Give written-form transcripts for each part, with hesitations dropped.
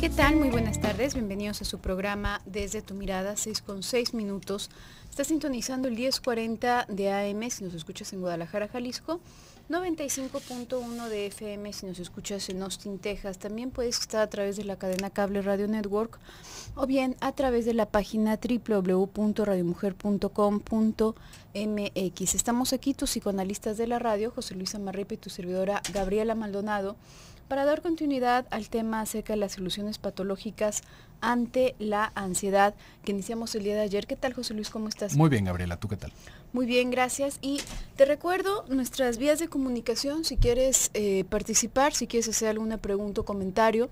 ¿Qué tal? Muy buenas tardes, bienvenidos a su programa Desde tu Mirada, 6:06. Está sintonizando el 1040 de AM si nos escuchas en Guadalajara, Jalisco, 95.1 de FM si nos escuchas en Austin, Texas. También puedes estar a través de la cadena Cable Radio Network o bien a través de la página www.radiomujer.com.mx. Estamos aquí, tus psicoanalistas de la radio, José Luis Amarripa y tu servidora Gabriela Maldonado, para dar continuidad al tema acerca de las soluciones patológicas ante la ansiedad que iniciamos el día de ayer. ¿Qué tal, José Luis? ¿Cómo estás? Muy bien, Gabriela, ¿tú qué tal? Muy bien, gracias. Y te recuerdo nuestras vías de comunicación, si quieres participar, si quieres hacer alguna pregunta o comentario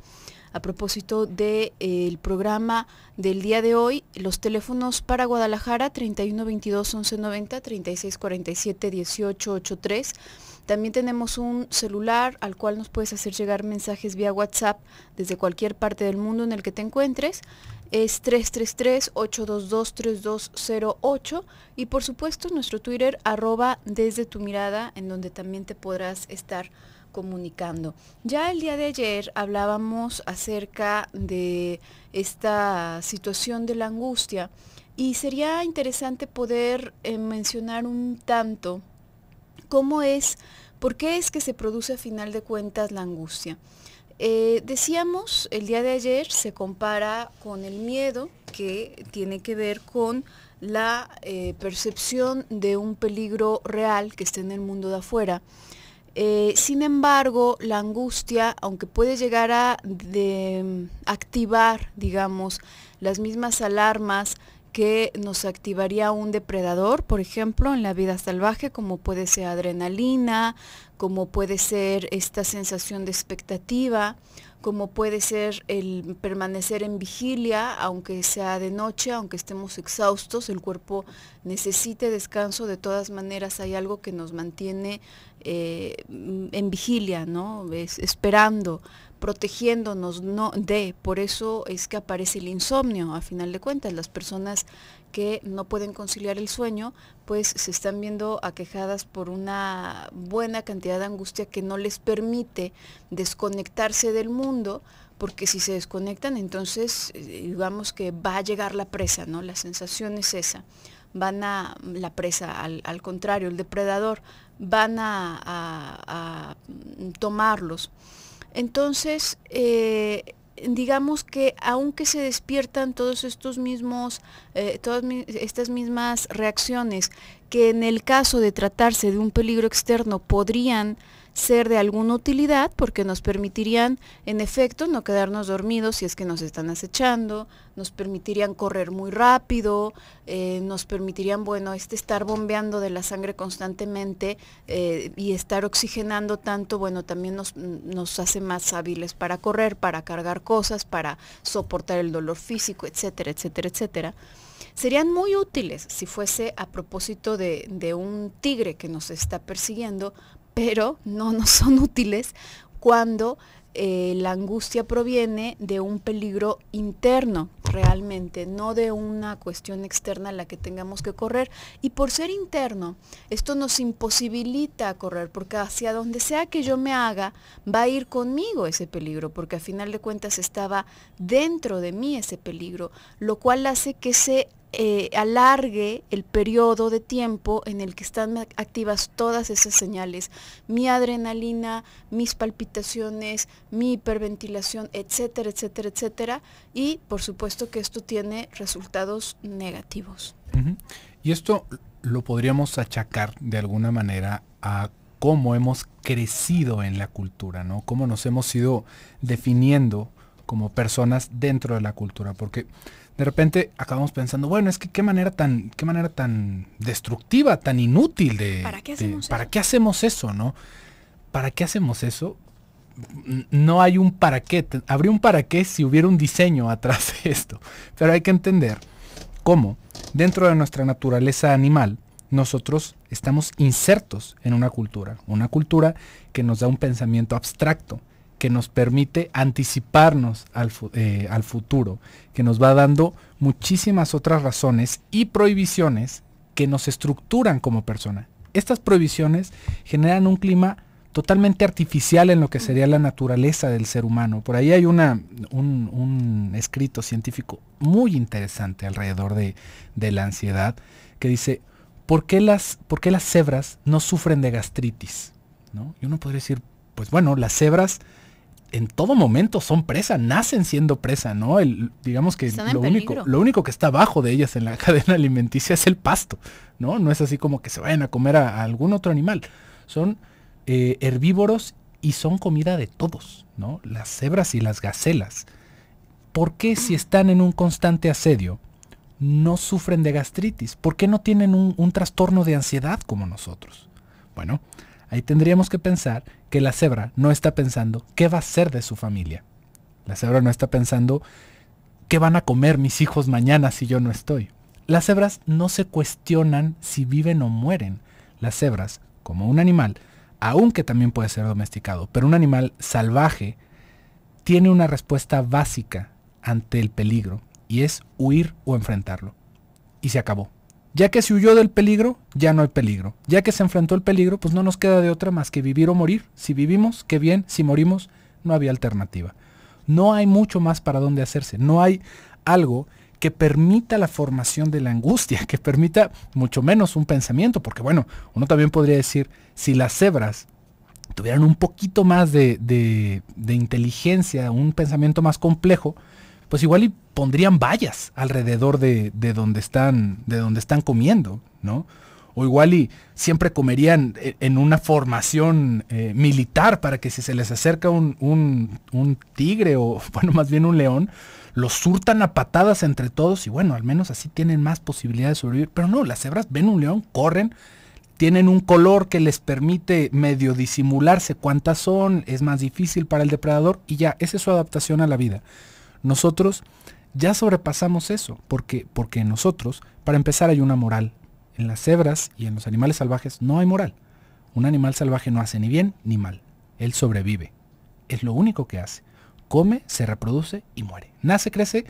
a propósito del programa del día de hoy. Los teléfonos para Guadalajara, 3122-1190, 3647-1883. También tenemos un celular al cual nos puedes hacer llegar mensajes vía WhatsApp desde cualquier parte del mundo en el que te encuentres. Es 333-822-3208 y por supuesto nuestro Twitter @desde tu mirada, en donde también te podrás estar comunicando. Ya el día de ayer hablábamos acerca de esta situación de la angustia y sería interesante poder mencionar un tanto por qué es que se produce a final de cuentas la angustia. Decíamos, el día de ayer se compara con el miedo, que tiene que ver con la percepción de un peligro real que está en el mundo de afuera. Sin embargo, la angustia, aunque puede llegar a activar, digamos, las mismas alarmas que nos activaría un depredador, por ejemplo, en la vida salvaje, como puede ser adrenalina, como puede ser esta sensación de expectativa, como puede ser el permanecer en vigilia, aunque sea de noche, aunque estemos exhaustos, el cuerpo necesite descanso. De todas maneras hay algo que nos mantiene en vigilia, ¿no? Esperando, protegiéndonos, por eso es que aparece el insomnio. A final de cuentas, las personas que no pueden conciliar el sueño, pues se están viendo aquejadas por una buena cantidad de angustia que no les permite desconectarse del mundo, porque si se desconectan, entonces digamos que va a llegar la presa, ¿no? La sensación es esa. La presa, al contrario, el depredador, van a tomarlos. Entonces, digamos que aunque se despiertan todos estos mismos, estas mismas reacciones, que en el caso de tratarse de un peligro externo podrían ser de alguna utilidad, porque nos permitirían, en efecto, no quedarnos dormidos si es que nos están acechando, nos permitirían correr muy rápido, nos permitirían, estar bombeando de la sangre constantemente y estar oxigenando tanto, también nos hace más hábiles para correr, para cargar cosas, para soportar el dolor físico, etcétera, etcétera, etcétera. Serían muy útiles si fuese a propósito de un tigre que nos está persiguiendo, pero no nos son útiles cuando la angustia proviene de un peligro interno realmente, no de una cuestión externa a la que tengamos que correr. Y por ser interno, esto nos imposibilita correr, porque hacia donde sea que yo me haga, va a ir conmigo ese peligro, porque a final de cuentas estaba dentro de mí ese peligro, lo cual hace que se alargue el periodo de tiempo en el que están activas todas esas señales, mi adrenalina, mis palpitaciones, mi hiperventilación, etcétera, etcétera, etcétera, y por supuesto que esto tiene resultados negativos. Y esto lo podríamos achacar de alguna manera a cómo hemos crecido en la cultura, ¿no? Cómo nos hemos ido definiendo como personas dentro de la cultura, porque de repente acabamos pensando, es que qué manera tan destructiva, tan inútil ¿Para qué hacemos eso, no? ¿Para qué hacemos eso? No hay un para qué. Habría un para qué si hubiera un diseño atrás de esto. Pero hay que entender cómo dentro de nuestra naturaleza animal nosotros estamos insertos en una cultura que nos da un pensamiento abstracto, que nos permite anticiparnos al futuro, que nos va dando muchísimas otras razones y prohibiciones que nos estructuran como persona. Estas prohibiciones generan un clima totalmente artificial en lo que sería la naturaleza del ser humano. Por ahí hay un escrito científico muy interesante alrededor de la ansiedad que dice, ¿por qué las cebras no sufren de gastritis? ¿No? Y uno podría decir, pues bueno, las cebras en todo momento son presa, nacen siendo presa, ¿no? Digamos que lo único que está abajo de ellas en la cadena alimenticia es el pasto, ¿no? No es así como que se vayan a comer a algún otro animal. Son herbívoros y son comida de todos, ¿no? Las cebras y las gacelas. ¿Por qué si están en un constante asedio no sufren de gastritis? ¿Por qué no tienen un trastorno de ansiedad como nosotros? Bueno, ahí tendríamos que pensar que la cebra no está pensando qué va a ser de su familia. La cebra no está pensando qué van a comer mis hijos mañana si yo no estoy. Las cebras no se cuestionan si viven o mueren. Las cebras, como un animal, aunque también puede ser domesticado, pero un animal salvaje tiene una respuesta básica ante el peligro y es huir o enfrentarlo. Y se acabó. Ya que se huyó del peligro, ya no hay peligro. Ya que se enfrentó el peligro, pues no nos queda de otra más que vivir o morir. Si vivimos, qué bien. Si morimos, no había alternativa. No hay mucho más para dónde hacerse. No hay algo que permita la formación de la angustia, que permita mucho menos un pensamiento. Porque bueno, uno también podría decir, si las cebras tuvieran un poquito más de inteligencia, un pensamiento más complejo, pues igual y pondrían vallas alrededor de donde están comiendo, ¿no? O igual y siempre comerían en una formación militar para que si se les acerca un tigre o, bueno, más bien un león, los surtan a patadas entre todos y bueno, al menos así tienen más posibilidad de sobrevivir. Pero no, las cebras ven un león, corren, tienen un color que les permite medio disimularse cuántas son, es más difícil para el depredador y ya, esa es su adaptación a la vida. Nosotros ya sobrepasamos eso, porque nosotros, para empezar, hay una moral. En las cebras y en los animales salvajes no hay moral. Un animal salvaje no hace ni bien ni mal. Él sobrevive. Es lo único que hace. Come, se reproduce y muere. Nace, crece,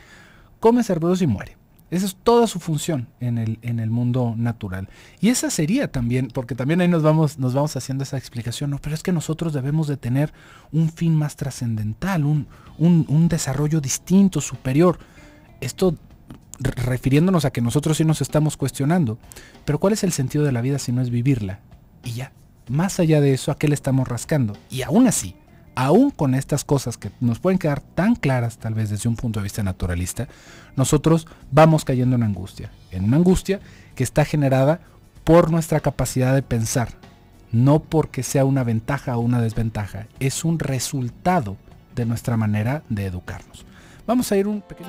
come, se reproduce y muere. Esa es toda su función en el mundo natural. Y esa sería también, porque también ahí nos vamos haciendo esa explicación, no, pero es que nosotros debemos de tener un fin más trascendental, un desarrollo distinto, superior. Esto refiriéndonos a que nosotros sí nos estamos cuestionando. Pero ¿cuál es el sentido de la vida si no es vivirla? Y ya, más allá de eso, ¿a qué le estamos rascando? Y aún así, aún con estas cosas que nos pueden quedar tan claras tal vez desde un punto de vista naturalista, nosotros vamos cayendo en una angustia que está generada por nuestra capacidad de pensar, no porque sea una ventaja o una desventaja, es un resultado de nuestra manera de educarnos. Vamos a ir un pequeño...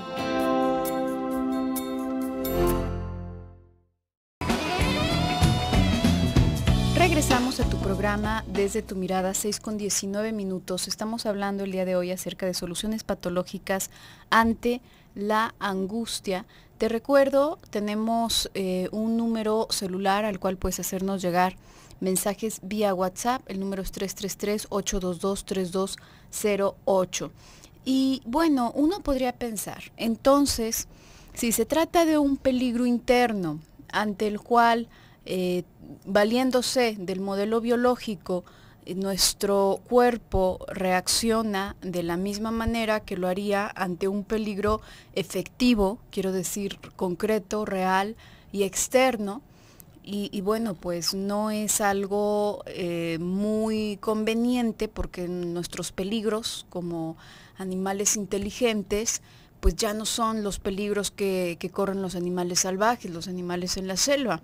Regresamos a tu programa Desde tu Mirada, 6:19. Estamos hablando el día de hoy acerca de soluciones patológicas ante la angustia. Te recuerdo, tenemos un número celular al cual puedes hacernos llegar mensajes vía WhatsApp. El número es 333-822-3208. Y bueno, uno podría pensar, entonces, si se trata de un peligro interno ante el cual valiéndose del modelo biológico, nuestro cuerpo reacciona de la misma manera que lo haría ante un peligro efectivo, quiero decir, concreto, real y externo. Y bueno, pues no es algo muy conveniente porque nuestros peligros como animales inteligentes pues ya no son los peligros que corren los animales salvajes, los animales en la selva.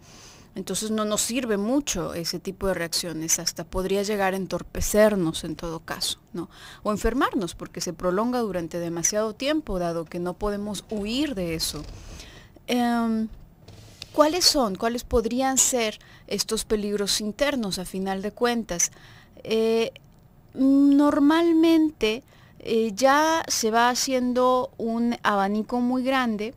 Entonces no nos sirve mucho ese tipo de reacciones, hasta podría llegar a entorpecernos en todo caso, ¿no? O enfermarnos porque se prolonga durante demasiado tiempo, dado que no podemos huir de eso. ¿Cuáles podrían ser estos peligros internos a final de cuentas? Normalmente ya se va haciendo un abanico muy grande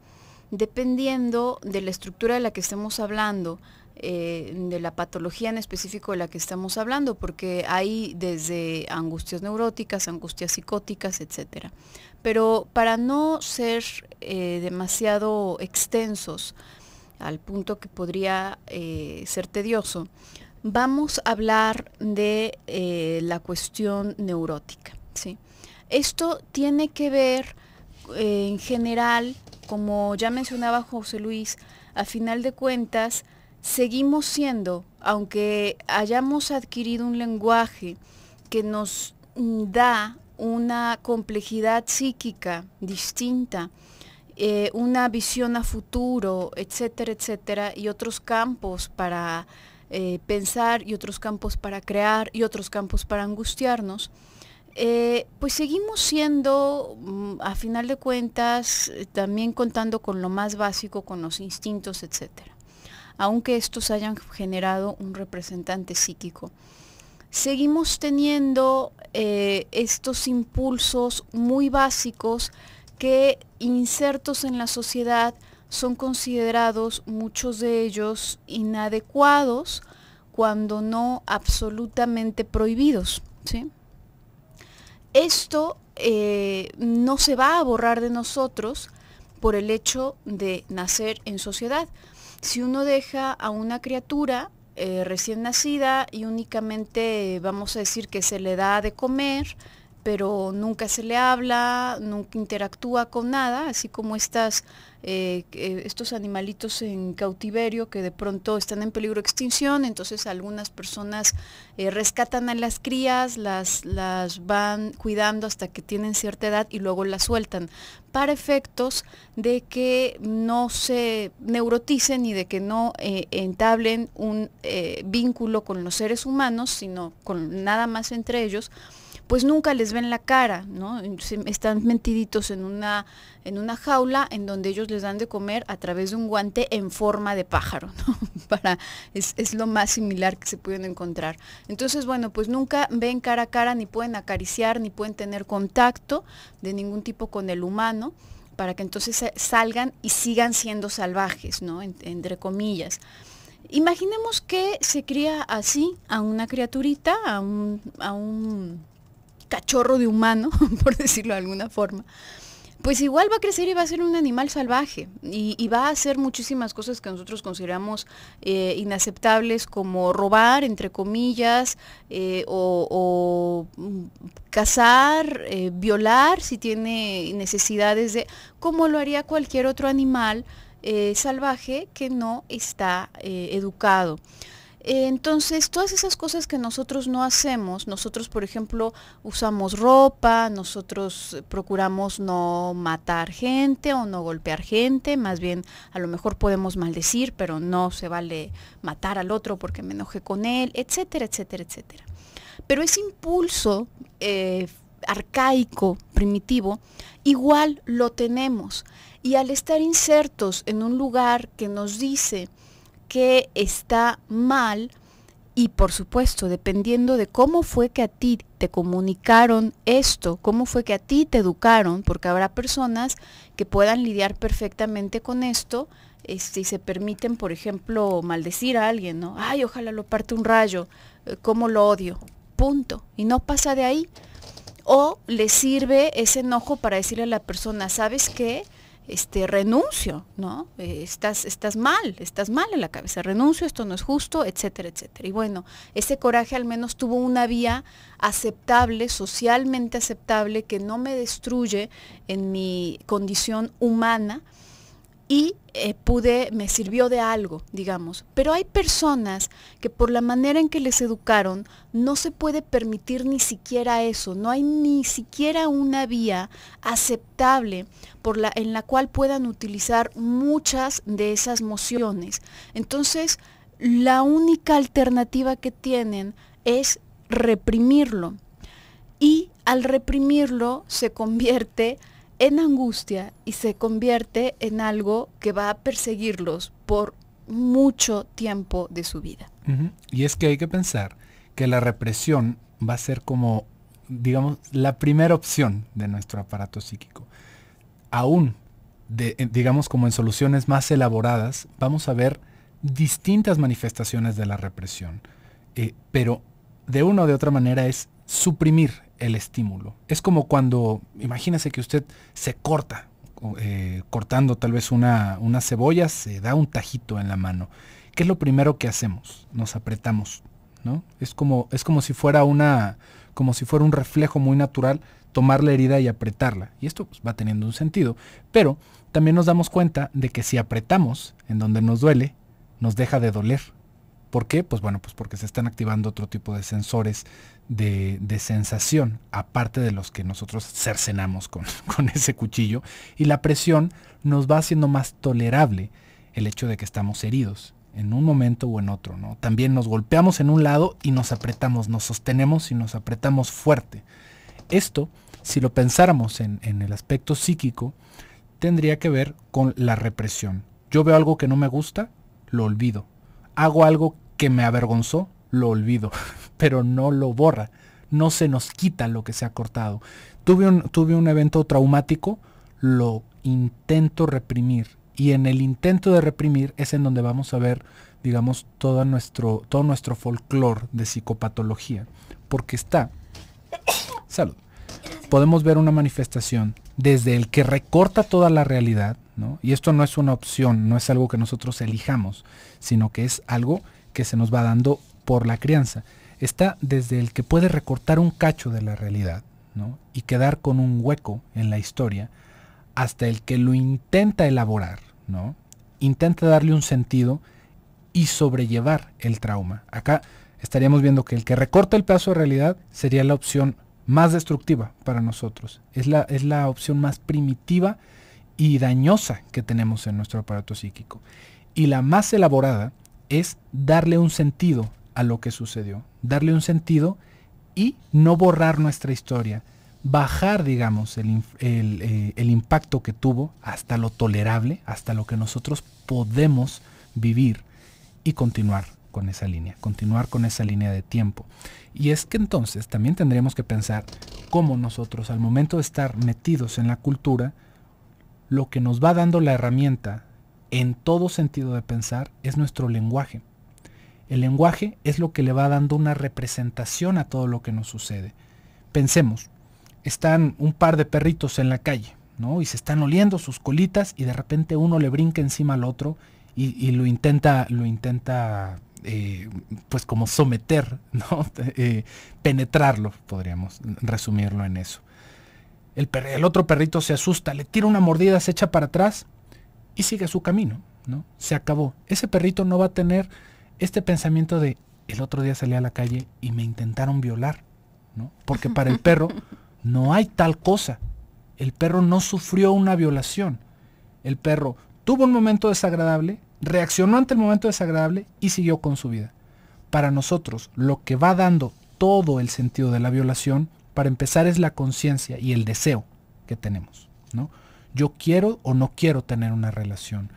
dependiendo de la estructura de la que estemos hablando, de la patología en específico de la que estamos hablando, porque hay desde angustias neuróticas, angustias psicóticas, etcétera. Pero para no ser demasiado extensos, al punto que podría ser tedioso, vamos a hablar de la cuestión neurótica, ¿sí? Esto tiene que ver en general, como ya mencionaba José Luis, a final de cuentas, seguimos siendo, aunque hayamos adquirido un lenguaje que nos da una complejidad psíquica distinta, una visión a futuro, etcétera, etcétera, y otros campos para pensar, y otros campos para crear, y otros campos para angustiarnos, pues seguimos siendo, a final de cuentas, también contando con lo más básico, con los instintos, etcétera. Aunque estos hayan generado un representante psíquico, seguimos teniendo estos impulsos muy básicos que, insertos en la sociedad, son considerados, muchos de ellos, inadecuados, cuando no absolutamente prohibidos, ¿sí? Esto no se va a borrar de nosotros por el hecho de nacer en sociedad. Si uno deja a una criatura recién nacida y únicamente, vamos a decir, que se le da de comer, pero nunca se le habla, nunca interactúa con nada, así como estos animalitos en cautiverio que de pronto están en peligro de extinción, entonces algunas personas rescatan a las crías, las van cuidando hasta que tienen cierta edad y luego las sueltan, para efectos de que no se neuroticen y de que no entablen un vínculo con los seres humanos, sino con nada más entre ellos. Pues nunca les ven la cara, ¿no? Están metiditos en una jaula en donde ellos les dan de comer a través de un guante en forma de pájaro, ¿no? Es lo más similar que se pueden encontrar. Entonces, bueno, pues nunca ven cara a cara, ni pueden acariciar, ni pueden tener contacto de ningún tipo con el humano, para que entonces salgan y sigan siendo salvajes, ¿no? Entre comillas. Imaginemos que se cría así a una criaturita, a un cachorro de humano, por decirlo de alguna forma, pues igual va a crecer y va a ser un animal salvaje y va a hacer muchísimas cosas que nosotros consideramos inaceptables, como robar, entre comillas, o cazar, violar si tiene necesidades de, como lo haría cualquier otro animal salvaje que no está educado. Entonces, todas esas cosas que nosotros no hacemos, nosotros, por ejemplo, usamos ropa, nosotros procuramos no matar gente o no golpear gente, más bien a lo mejor podemos maldecir, pero no se vale matar al otro porque me enojé con él, etcétera, etcétera, etcétera. Pero ese impulso arcaico, primitivo, igual lo tenemos. Y al estar insertos en un lugar que nos dice que está mal, y por supuesto, dependiendo de cómo fue que a ti te comunicaron esto, cómo fue que a ti te educaron, porque habrá personas que puedan lidiar perfectamente con esto, y se permiten, por ejemplo, maldecir a alguien, ¿no? Ay, ojalá lo parte un rayo, cómo lo odio, punto, y no pasa de ahí. O le sirve ese enojo para decirle a la persona, ¿sabes qué? Renuncio, ¿no? Estás mal en la cabeza, renuncio, esto no es justo, etcétera, etcétera. Y bueno, ese coraje al menos tuvo una vía aceptable, socialmente aceptable, que no me destruye en mi condición humana, y me sirvió de algo, digamos. Pero hay personas que por la manera en que les educaron no se puede permitir ni siquiera eso, no hay ni siquiera una vía aceptable en la cual puedan utilizar muchas de esas emociones. Entonces, la única alternativa que tienen es reprimirlo, y al reprimirlo se convierte en angustia y se convierte en algo que va a perseguirlos por mucho tiempo de su vida. Y es que hay que pensar que la represión va a ser como, digamos, la primera opción de nuestro aparato psíquico. Aún, digamos, como en soluciones más elaboradas, vamos a ver distintas manifestaciones de la represión. Pero de una o de otra manera es suprimir el estímulo. Es como cuando, imagínese que usted se corta, cortando tal vez una cebolla, se da un tajito en la mano. ¿Qué es lo primero que hacemos? Nos apretamos ¿no? Es como si fuera un reflejo muy natural tomar la herida y apretarla. Y esto pues, va teniendo un sentido. Pero también nos damos cuenta de que si apretamos en donde nos duele, nos deja de doler. ¿Por qué? Pues bueno, pues porque se están activando otro tipo de sensores de sensación, aparte de los que nosotros cercenamos con ese cuchillo. Y la presión nos va haciendo más tolerable el hecho de que estamos heridos en un momento o en otro, ¿no? También nos golpeamos en un lado y nos apretamos, nos sostenemos y nos apretamos fuerte. Esto, si lo pensáramos en el aspecto psíquico, tendría que ver con la represión. Yo veo algo que no me gusta, lo olvido. Hago algo que me avergonzó, lo olvido, pero no lo borra. No se nos quita lo que se ha cortado. Tuve un evento traumático, lo intento reprimir. Y en el intento de reprimir es en donde vamos a ver, digamos, todo nuestro folclore de psicopatología. Porque salud, podemos ver una manifestación desde el que recorta toda la realidad, ¿no? Y esto no es una opción, no es algo que nosotros elijamos, sino que es algo que se nos va dando por la crianza. Está desde el que puede recortar un cacho de la realidad, ¿no? Y quedar con un hueco en la historia, hasta el que lo intenta elaborar, ¿no? Intenta darle un sentido y sobrellevar el trauma. Acá estaríamos viendo que el que recorta el pedazo de realidad sería la opción más destructiva para nosotros. Es la opción más primitiva y dañosa que tenemos en nuestro aparato psíquico. Y la más elaborada es darle un sentido a lo que sucedió. Darle un sentido y no borrar nuestra historia. Bajar, digamos, el impacto que tuvo hasta lo tolerable, hasta lo que nosotros podemos vivir y continuar con esa línea de tiempo. Y es que entonces también tendríamos que pensar cómo nosotros, al momento de estar metidos en la cultura, lo que nos va dando la herramienta en todo sentido de pensar es nuestro lenguaje. El lenguaje es lo que le va dando una representación a todo lo que nos sucede. Pensemos, están un par de perritos en la calle, ¿no? Y se están oliendo sus colitas y de repente uno le brinca encima al otro y lo intenta pues como someter, ¿no? Penetrarlo, podríamos resumirlo en eso. El otro perrito se asusta, le tira una mordida, se echa para atrás y sigue su camino, ¿no? Se acabó. Ese perrito no va a tener este pensamiento de el otro día salí a la calle y me intentaron violar, ¿no? Porque para el perro no hay tal cosa. El perro no sufrió una violación. El perro tuvo un momento desagradable, reaccionó ante el momento desagradable y siguió con su vida. Para nosotros, lo que va dando todo el sentido de la violación, para empezar, es la conciencia y el deseo que tenemos, ¿no? Yo quiero o no quiero tener una relación.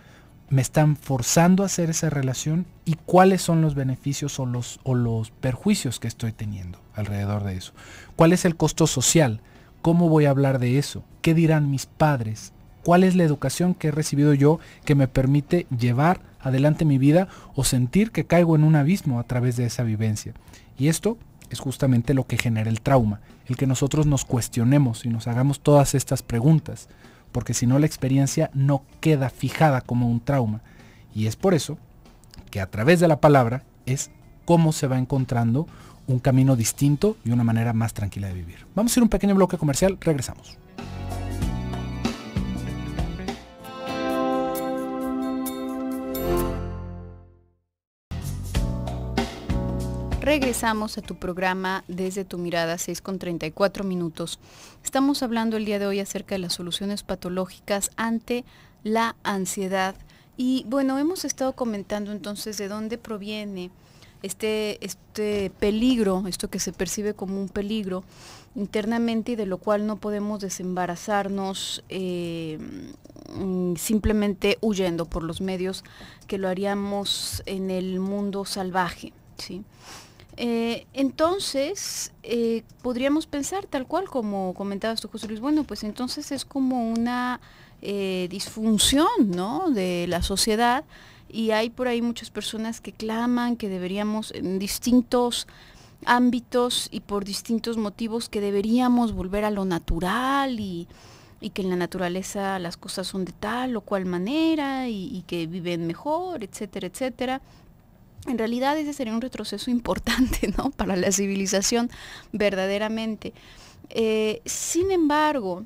Me están forzando a hacer esa relación y cuáles son los beneficios o los perjuicios que estoy teniendo alrededor de eso. ¿Cuál es el costo social? ¿Cómo voy a hablar de eso? ¿Qué dirán mis padres? ¿Cuál es la educación que he recibido yo que me permite llevar adelante mi vida o sentir que caigo en un abismo a través de esa vivencia? Y esto es justamente lo que genera el trauma, el que nosotros nos cuestionemos y nos hagamos todas estas preguntas, porque si no la experiencia no queda fijada como un trauma. Y es por eso que a través de la palabra es cómo se va encontrando un camino distinto y una manera más tranquila de vivir. Vamos a ir a un pequeño bloque comercial, regresamos. Regresamos a tu programa Desde tu Mirada, 6:34. Estamos hablando el día de hoy acerca de las soluciones patológicas ante la ansiedad. Y bueno, hemos estado comentando entonces de dónde proviene este peligro, esto que se percibe como un peligro internamente y de lo cual no podemos desembarazarnos simplemente huyendo por los medios que lo haríamos en el mundo salvaje, ¿sí? Entonces, podríamos pensar tal cual como comentabas tú, José Luis, bueno, pues entonces es como una disfunción, ¿no?, de la sociedad, y hay por ahí muchas personas que claman que deberíamos en distintos ámbitos y por distintos motivos que deberíamos volver a lo natural y que en la naturaleza las cosas son de tal o cual manera y que viven mejor, etcétera, etcétera. En realidad ese sería un retroceso importante, ¿no?, para la civilización, verdaderamente. Sin embargo,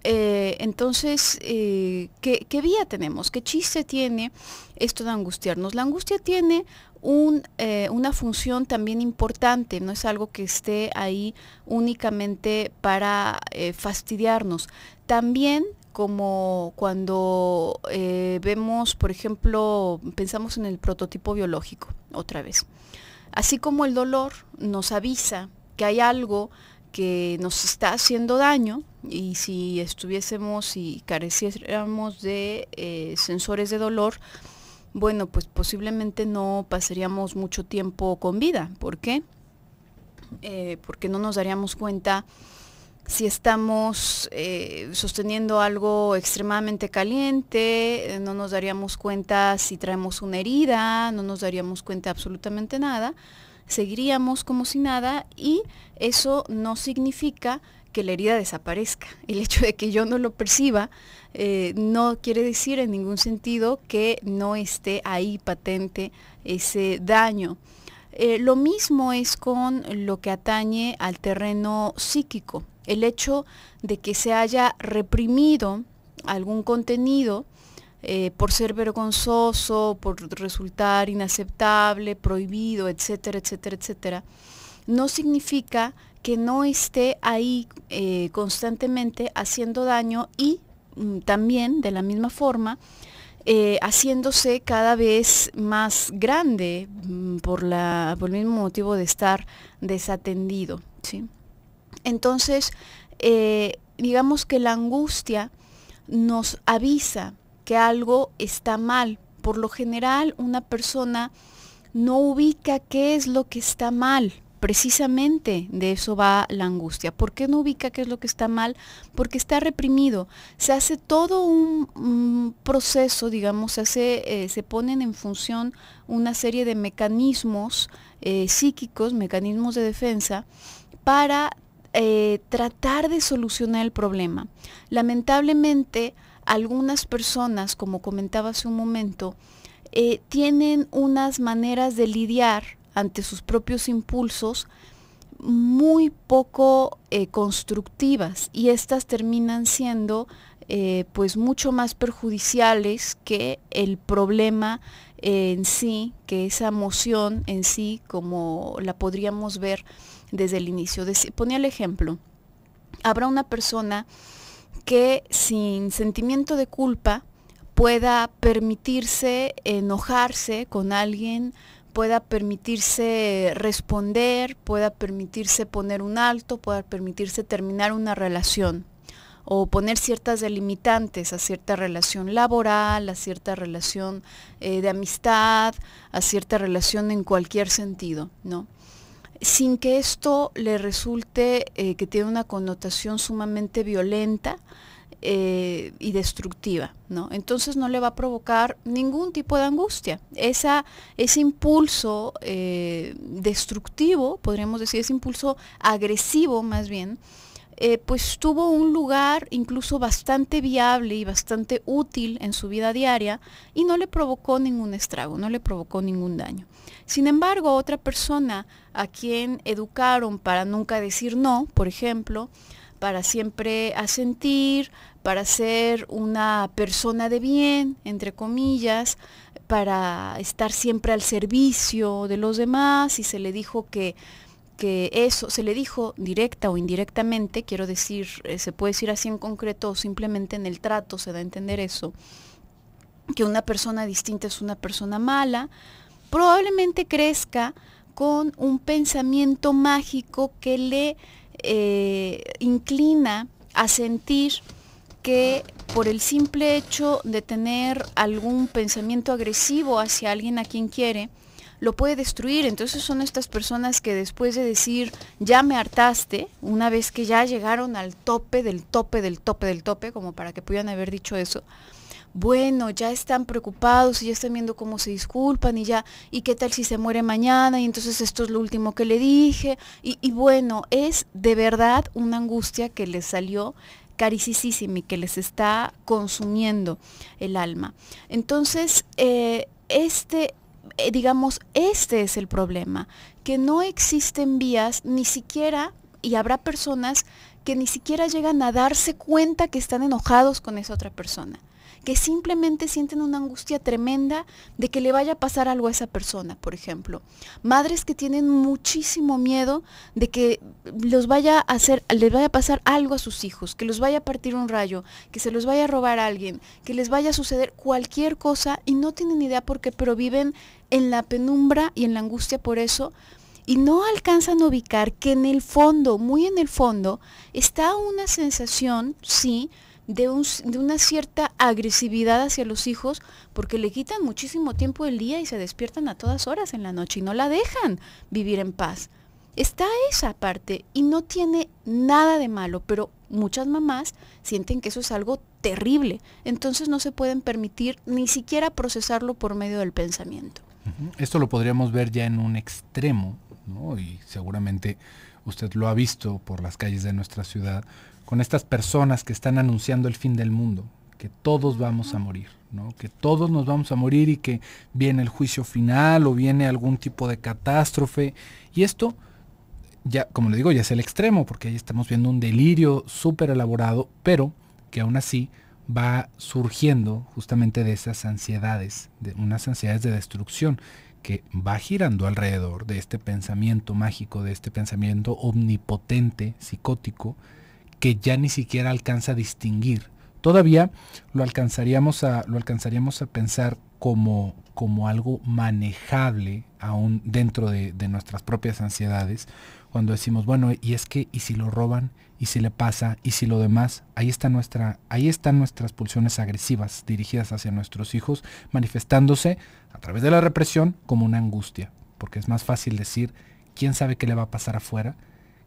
entonces, ¿qué vía tenemos? ¿Qué chiste tiene esto de angustiarnos? La angustia tiene una función también importante, no es algo que esté ahí únicamente para fastidiarnos. También, como cuando vemos, por ejemplo, pensamos en el prototipo biológico, otra vez. Así como el dolor nos avisa que hay algo que nos está haciendo daño, y si estuviésemos y careciéramos de sensores de dolor, bueno, pues posiblemente no pasaríamos mucho tiempo con vida. ¿Por qué? Porque no nos daríamos cuenta si estamos sosteniendo algo extremadamente caliente, no nos daríamos cuenta si traemos una herida, no nos daríamos cuenta absolutamente nada, seguiríamos como si nada, y eso no significa que la herida desaparezca. El hecho de que yo no lo perciba no quiere decir en ningún sentido que no esté ahí patente ese daño. Lo mismo es con lo que atañe al terreno psíquico. El hecho de que se haya reprimido algún contenido por ser vergonzoso, por resultar inaceptable, prohibido, etcétera, etcétera, etcétera, no significa que no esté ahí constantemente haciendo daño y también de la misma forma haciéndose cada vez más grande por el mismo motivo de estar desatendido, ¿sí? Entonces, digamos que la angustia nos avisa que algo está mal. Por lo general, una persona no ubica qué es lo que está mal. Precisamente de eso va la angustia. ¿Por qué no ubica qué es lo que está mal? Porque está reprimido. Se hace todo un proceso, digamos, se ponen en función una serie de mecanismos psíquicos, mecanismos de defensa, para tratar de solucionar el problema. Lamentablemente, algunas personas, como comentaba hace un momento, tienen unas maneras de lidiar ante sus propios impulsos muy poco constructivas, y estas terminan siendo pues mucho más perjudiciales que el problema en sí, que esa emoción en sí, como la podríamos ver desde el inicio. Ponía el ejemplo: habrá una persona que sin sentimiento de culpa pueda permitirse enojarse con alguien, pueda permitirse responder, pueda permitirse poner un alto, pueda permitirse terminar una relación, o poner ciertas delimitantes a cierta relación laboral, a cierta relación de amistad, a cierta relación en cualquier sentido, ¿no? Sin que esto le resulte que tiene una connotación sumamente violenta y destructiva, ¿no? Entonces no le va a provocar ningún tipo de angustia. Ese impulso destructivo, podríamos decir, ese impulso agresivo más bien, pues tuvo un lugar incluso bastante viable y bastante útil en su vida diaria, y no le provocó ningún estrago, no le provocó ningún daño. Sin embargo, otra persona a quien educaron para nunca decir no, por ejemplo, para siempre asentir, para ser una persona de bien, entre comillas, para estar siempre al servicio de los demás, y se le dijo que eso, se le dijo directa o indirectamente, quiero decir, se puede decir así en concreto, o simplemente en el trato se da a entender eso, que una persona distinta es una persona mala, probablemente crezca con un pensamiento mágico que le inclina a sentir que por el simple hecho de tener algún pensamiento agresivo hacia alguien a quien quiere, lo puede destruir. Entonces son estas personas que después de decir ya me hartaste, una vez que ya llegaron al tope del tope del tope del tope, como para que pudieran haber dicho eso, bueno, ya están preocupados y ya están viendo cómo se disculpan, y qué tal si se muere mañana, y entonces esto es lo último que le dije, y bueno, es de verdad una angustia que les salió carísima y que les está consumiendo el alma. Entonces, digamos, este es el problema, que no existen vías ni siquiera, y habrá personas que ni siquiera llegan a darse cuenta que están enojados con esa otra persona, que simplemente sienten una angustia tremenda de que le vaya a pasar algo a esa persona, por ejemplo. Madres que tienen muchísimo miedo de que les vaya a pasar algo a sus hijos, que los vaya a partir un rayo, que se los vaya a robar a alguien, que les vaya a suceder cualquier cosa y no tienen idea por qué, pero viven en la penumbra y en la angustia por eso. Y no alcanzan a ubicar que en el fondo, muy en el fondo, está una sensación, sí, de una cierta agresividad hacia los hijos, porque le quitan muchísimo tiempo del día y se despiertan a todas horas en la noche y no la dejan vivir en paz. Está esa parte y no tiene nada de malo, pero muchas mamás sienten que eso es algo terrible, entonces no se pueden permitir ni siquiera procesarlo por medio del pensamiento. Esto lo podríamos ver ya en un extremo, ¿no? Y seguramente usted lo ha visto por las calles de nuestra ciudad, con estas personas que están anunciando el fin del mundo, que todos vamos a morir, ¿no? Que todos nos vamos a morir y que viene el juicio final o viene algún tipo de catástrofe. Y esto, ya, como le digo, ya es el extremo, porque ahí estamos viendo un delirio súper elaborado, pero que aún así va surgiendo justamente de esas ansiedades, de unas ansiedades de destrucción, que va girando alrededor de este pensamiento mágico, de este pensamiento omnipotente, psicótico, que ya ni siquiera alcanza a distinguir. Todavía lo alcanzaríamos a pensar como algo manejable aún dentro de nuestras propias ansiedades, cuando decimos, bueno, y es que, ¿y si lo roban? ¿Y si le pasa? ¿Y si lo demás? Ahí están nuestras pulsiones agresivas dirigidas hacia nuestros hijos, manifestándose a través de la represión como una angustia, porque es más fácil decir, ¿quién sabe qué le va a pasar afuera?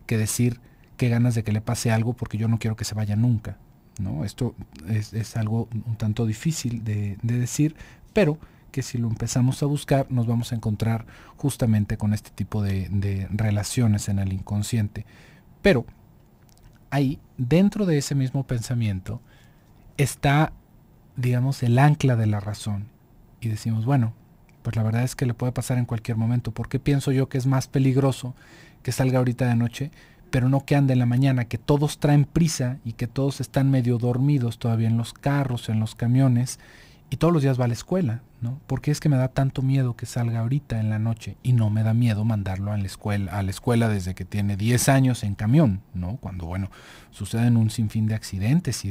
Que decir, qué ganas de que le pase algo porque yo no quiero que se vaya nunca, ¿no? Esto es algo un tanto difícil de decir, pero que si lo empezamos a buscar nos vamos a encontrar justamente con este tipo de relaciones en el inconsciente. Pero ahí, dentro de ese mismo pensamiento, está, digamos, el ancla de la razón. Y decimos, bueno, pues la verdad es que le puede pasar en cualquier momento. ¿Por qué pienso yo que es más peligroso que salga ahorita de noche, pero no que ande en la mañana, que todos traen prisa y que todos están medio dormidos todavía en los carros, en los camiones, y todos los días va a la escuela, ¿no? ¿Por qué es que me da tanto miedo que salga ahorita en la noche y no me da miedo mandarlo a la escuela desde que tiene 10 años en camión, ¿no? Cuando, bueno, suceden un sinfín de accidentes y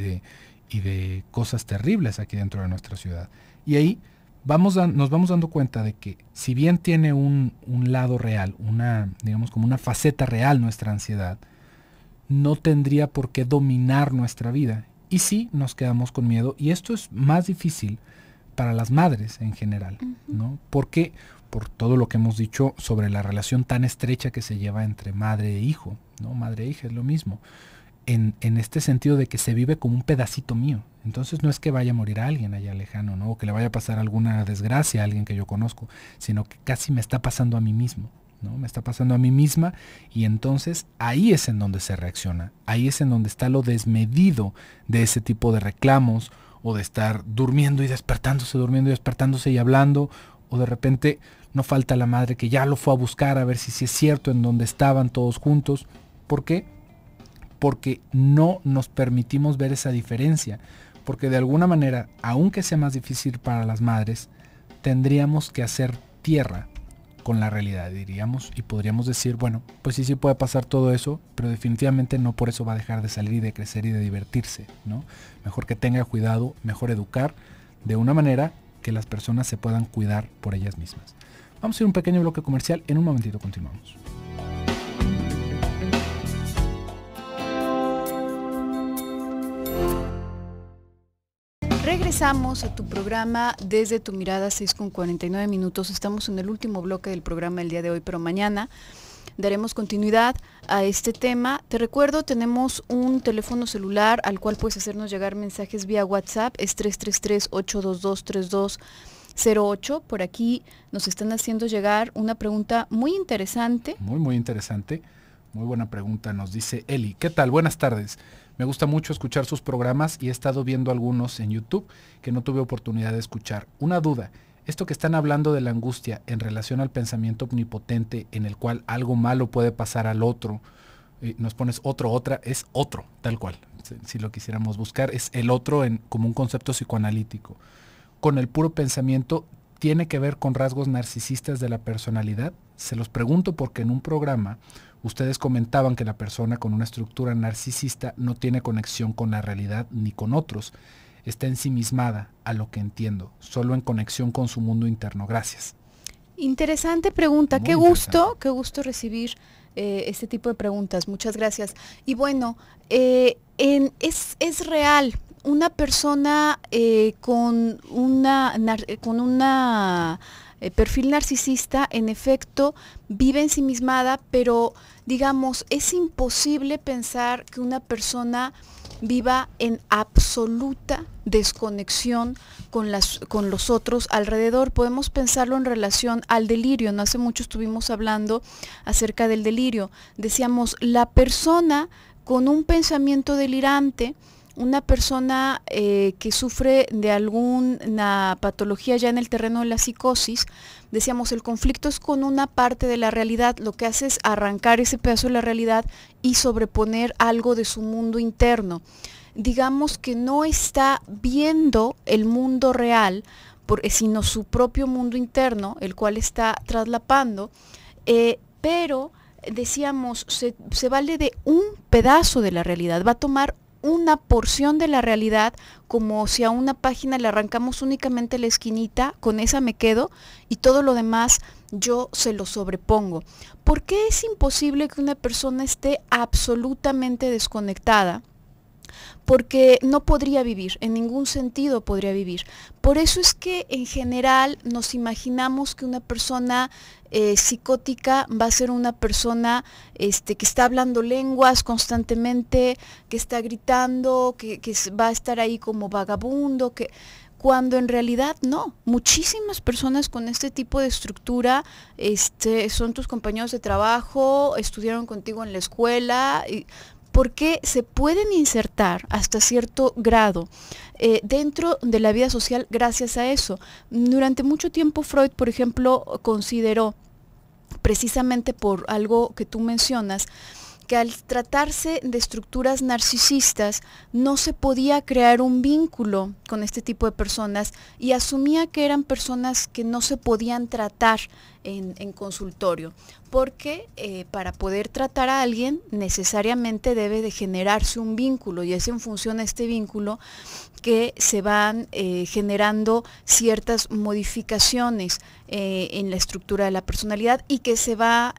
de cosas terribles aquí dentro de nuestra ciudad. Y ahí nos vamos dando cuenta de que si bien tiene un lado real, digamos como una faceta real nuestra ansiedad, no tendría por qué dominar nuestra vida. Y sí nos quedamos con miedo, y esto es más difícil para las madres en general, ¿no? Porque por todo lo que hemos dicho sobre la relación tan estrecha que se lleva entre madre e hijo, ¿no? Madre e hija es lo mismo. En este sentido de que se vive como un pedacito mío. Entonces no es que vaya a morir a alguien allá lejano, ¿no? O que le vaya a pasar alguna desgracia a alguien que yo conozco, sino que casi me está pasando a mí mismo, ¿no? Me está pasando a mí misma, y entonces ahí es en donde se reacciona. Ahí es en donde está lo desmedido de ese tipo de reclamos, o de estar durmiendo y despertándose y hablando, o de repente no falta la madre que ya lo fue a buscar a ver si es cierto en donde estaban todos juntos. ¿Por qué? Porque no nos permitimos ver esa diferencia, porque de alguna manera, aunque sea más difícil para las madres, tendríamos que hacer tierra con la realidad, diríamos, y podríamos decir, bueno, pues sí puede pasar todo eso, pero definitivamente no por eso va a dejar de salir y de crecer y de divertirse, ¿no? Mejor que tenga cuidado, mejor educar de una manera que las personas se puedan cuidar por ellas mismas. Vamos a ir a un pequeño bloque comercial, en un momentito continuamos. Regresamos a tu programa Desde tu Mirada, 6:49. Estamos en el último bloque del programa el día de hoy, pero mañana daremos continuidad a este tema. Te recuerdo, tenemos un teléfono celular al cual puedes hacernos llegar mensajes vía WhatsApp, es 333-822-3208. Por aquí nos están haciendo llegar una pregunta muy interesante. Muy interesante, muy buena pregunta, nos dice Eli. ¿Qué tal? Buenas tardes. Me gusta mucho escuchar sus programas y he estado viendo algunos en YouTube que no tuve oportunidad de escuchar. Una duda, Esto que están hablando de la angustia en relación al pensamiento omnipotente en el cual algo malo puede pasar al otro, nos pones otro, otra, es otro, tal cual. Si lo quisiéramos buscar, es el otro como un concepto psicoanalítico. Con el puro pensamiento, ¿tiene que ver con rasgos narcisistas de la personalidad? Se los pregunto porque en un programa ustedes comentaban que la persona con una estructura narcisista no tiene conexión con la realidad ni con otros. Está ensimismada, a lo que entiendo, solo en conexión con su mundo interno. Gracias. Interesante pregunta. Qué gusto recibir este tipo de preguntas. Muchas gracias. Y bueno, es real. Una persona con una perfil narcisista, en efecto, vive ensimismada, pero digamos, es imposible pensar que una persona viva en absoluta desconexión con los otros alrededor. Podemos pensarlo en relación al delirio. No hace mucho estuvimos hablando acerca del delirio. Decíamos, la persona con un pensamiento delirante, una persona que sufre de alguna patología ya en el terreno de la psicosis, decíamos, el conflicto es con una parte de la realidad, lo que hace es arrancar ese pedazo de la realidad y sobreponer algo de su mundo interno. Digamos que no está viendo el mundo real, sino su propio mundo interno, el cual está traslapando, pero decíamos, se vale de un pedazo de la realidad, va a tomar una porción de la realidad, como si a una página le arrancamos únicamente la esquinita, con esa me quedo y todo lo demás yo se lo sobrepongo. ¿Por qué es imposible que una persona esté absolutamente desconectada? Porque no podría vivir, en ningún sentido podría vivir. Por eso es que en general nos imaginamos que una persona psicótica va a ser una persona que está hablando lenguas constantemente, que está gritando, que va a estar ahí como vagabundo, cuando en realidad no. Muchísimas personas con este tipo de estructura son tus compañeros de trabajo, estudiaron contigo en la escuela, porque se pueden insertar hasta cierto grado dentro de la vida social gracias a eso. Durante mucho tiempo Freud, por ejemplo, consideró, precisamente por algo que tú mencionas, que al tratarse de estructuras narcisistas no se podía crear un vínculo con este tipo de personas y asumía que eran personas que no se podían tratar en consultorio, porque para poder tratar a alguien necesariamente debe de generarse un vínculo y es en función a este vínculo que se van generando ciertas modificaciones en la estructura de la personalidad y que se va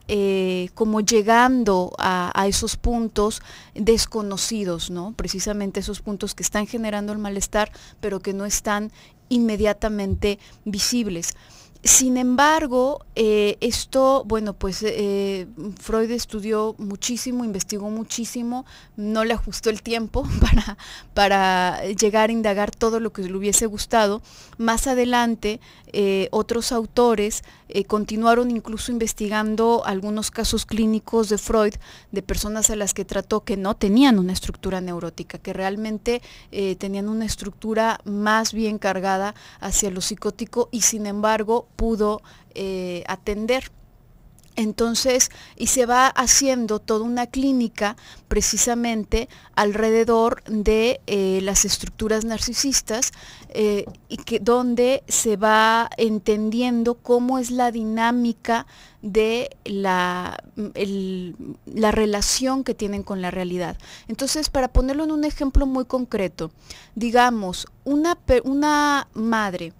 como llegando a esos puntos desconocidos, ¿no? Precisamente esos puntos que están generando el malestar, pero que no están inmediatamente visibles. Sin embargo, esto, bueno, pues Freud estudió muchísimo, investigó muchísimo, no le ajustó el tiempo para llegar a indagar todo lo que le hubiese gustado. Más adelante, otros autores continuaron incluso investigando algunos casos clínicos de Freud, de personas a las que trató que no tenían una estructura neurótica, que realmente tenían una estructura más bien cargada hacia lo psicótico y sin embargo pudo atender. Entonces, y se va haciendo toda una clínica precisamente alrededor de las estructuras narcisistas y donde se va entendiendo cómo es la dinámica de la relación que tienen con la realidad. Entonces, para ponerlo en un ejemplo muy concreto, digamos, una madre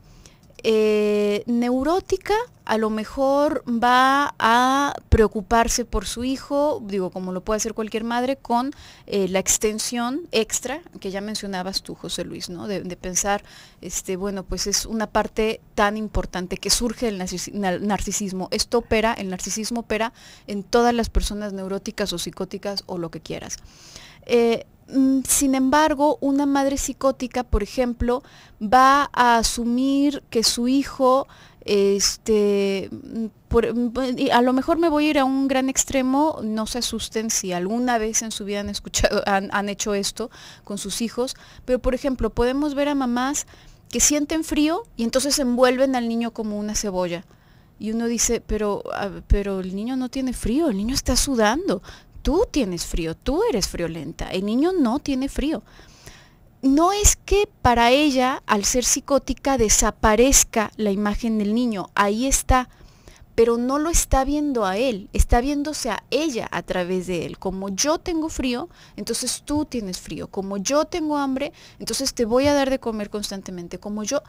neurótica a lo mejor va a preocuparse por su hijo, digo, como lo puede hacer cualquier madre, con la extensión extra que ya mencionabas tú, José Luis, ¿no? De pensar, bueno, pues es una parte tan importante que surge del narcisismo. El narcisismo opera en todas las personas neuróticas o psicóticas o lo que quieras. Sin embargo, una madre psicótica, por ejemplo, va a asumir que su hijo, a lo mejor me voy a ir a un gran extremo, no se asusten si alguna vez en su vida han hecho esto con sus hijos, pero por ejemplo, podemos ver a mamás que sienten frío y entonces envuelven al niño como una cebolla. Y uno dice, pero el niño no tiene frío, el niño está sudando. Tú tienes frío, tú eres friolenta, el niño no tiene frío. No es que para ella, al ser psicótica, desaparezca la imagen del niño, ahí está, pero no lo está viendo a él, está viéndose a ella a través de él. Como yo tengo frío, entonces tú tienes frío. Como yo tengo hambre, entonces te voy a dar de comer constantemente. Como yo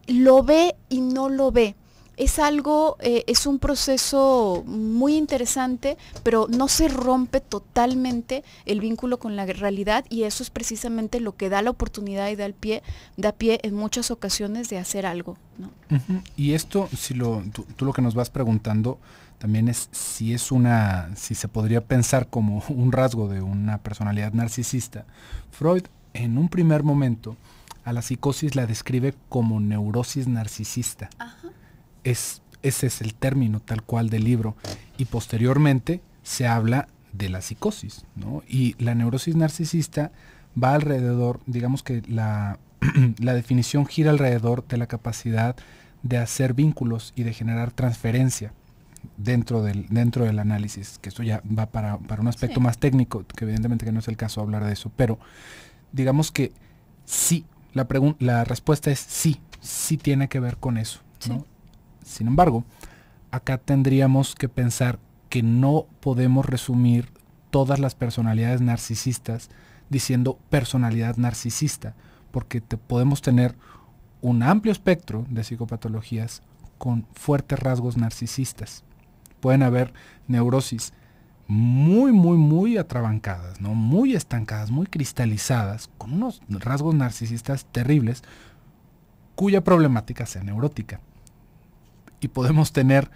lo ve y no lo ve. Es algo, es un proceso muy interesante, pero no se rompe totalmente el vínculo con la realidad, y eso es precisamente lo que da la oportunidad y da pie en muchas ocasiones de hacer algo, ¿no? Y esto, si tú lo que nos vas preguntando también es si se podría pensar como un rasgo de una personalidad narcisista. Freud, en un primer momento, a la psicosis la describe como neurosis narcisista. Ajá. Ese es el término tal cual del libro, y posteriormente se habla de la psicosis, ¿no? Y la neurosis narcisista va alrededor, digamos que la definición gira alrededor de la capacidad de hacer vínculos y de generar transferencia dentro del análisis, que eso ya va para un aspecto más técnico, que evidentemente que no es el caso hablar de eso, pero digamos que sí, la respuesta es sí tiene que ver con eso, ¿no? Sí. Sin embargo, acá tendríamos que pensar que no podemos resumir todas las personalidades narcisistas diciendo personalidad narcisista, porque podemos tener un amplio espectro de psicopatologías con fuertes rasgos narcisistas. Pueden haber neurosis muy atrabancadas, ¿no? Muy estancadas, muy cristalizadas, con unos rasgos narcisistas terribles, cuya problemática sea neurótica. Y podemos tener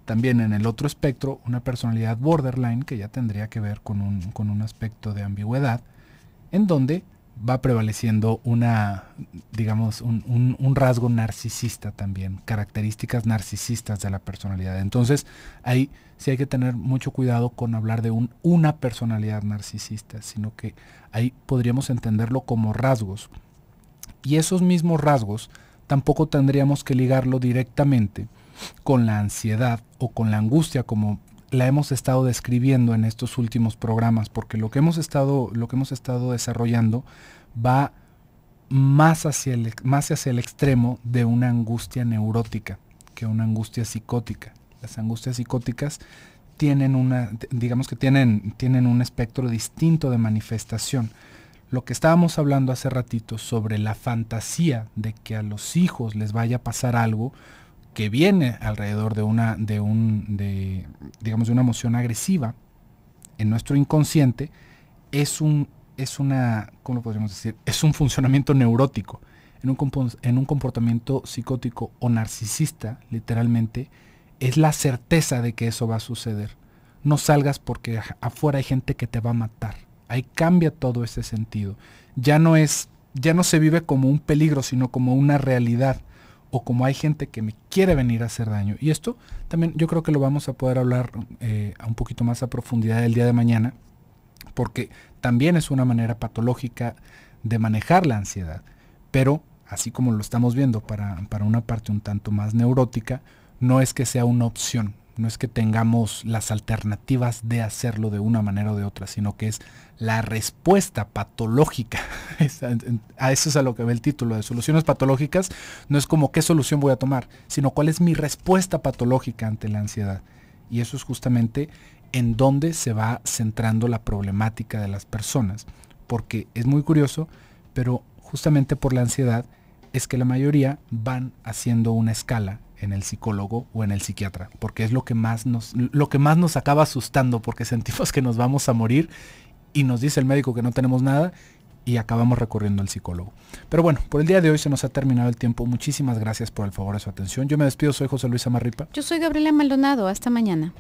también en el otro espectro una personalidad borderline, que ya tendría que ver con un aspecto de ambigüedad, en donde va prevaleciendo un rasgo narcisista también, características narcisistas de la personalidad. Entonces ahí sí hay que tener mucho cuidado con hablar de una personalidad narcisista, sino que ahí podríamos entenderlo como rasgos. Y esos mismos rasgos tampoco tendríamos que ligarlo directamente con la ansiedad o con la angustia, como la hemos estado describiendo en estos últimos programas, porque lo que hemos estado desarrollando va más hacia el extremo de una angustia neurótica que una angustia psicótica. Las angustias psicóticas tienen tienen un espectro distinto de manifestación. Lo que estábamos hablando hace ratito sobre la fantasía de que a los hijos les vaya a pasar algo que viene alrededor de una emoción agresiva en nuestro inconsciente, ¿cómo lo podríamos decir? Es un funcionamiento neurótico. En un comportamiento psicótico o narcisista, literalmente, es la certeza de que eso va a suceder. No salgas porque afuera hay gente que te va a matar. Ahí cambia todo ese sentido. Ya no se vive como un peligro, sino como una realidad, o como hay gente que me quiere venir a hacer daño. Y esto también yo creo que lo vamos a poder hablar un poquito más a profundidad el día de mañana, porque también es una manera patológica de manejar la ansiedad. Pero, así como lo estamos viendo para una parte un tanto más neurótica, no es que sea una opción, no es que tengamos las alternativas de hacerlo de una manera o de otra, sino que es la respuesta patológica. A eso es a lo que ve el título de soluciones patológicas. No es como qué solución voy a tomar, sino cuál es mi respuesta patológica ante la ansiedad. Y eso es justamente en donde se va centrando la problemática de las personas. Porque es muy curioso, pero justamente por la ansiedad es que la mayoría van haciendo una escala en el psicólogo o en el psiquiatra, porque es lo que más nos acaba asustando, porque sentimos que nos vamos a morir y nos dice el médico que no tenemos nada y acabamos recurriendo al psicólogo. Pero bueno, por el día de hoy se nos ha terminado el tiempo. Muchísimas gracias por el favor de su atención. Yo me despido, soy José Luis Amarripa. Yo soy Gabriela Maldonado, hasta mañana.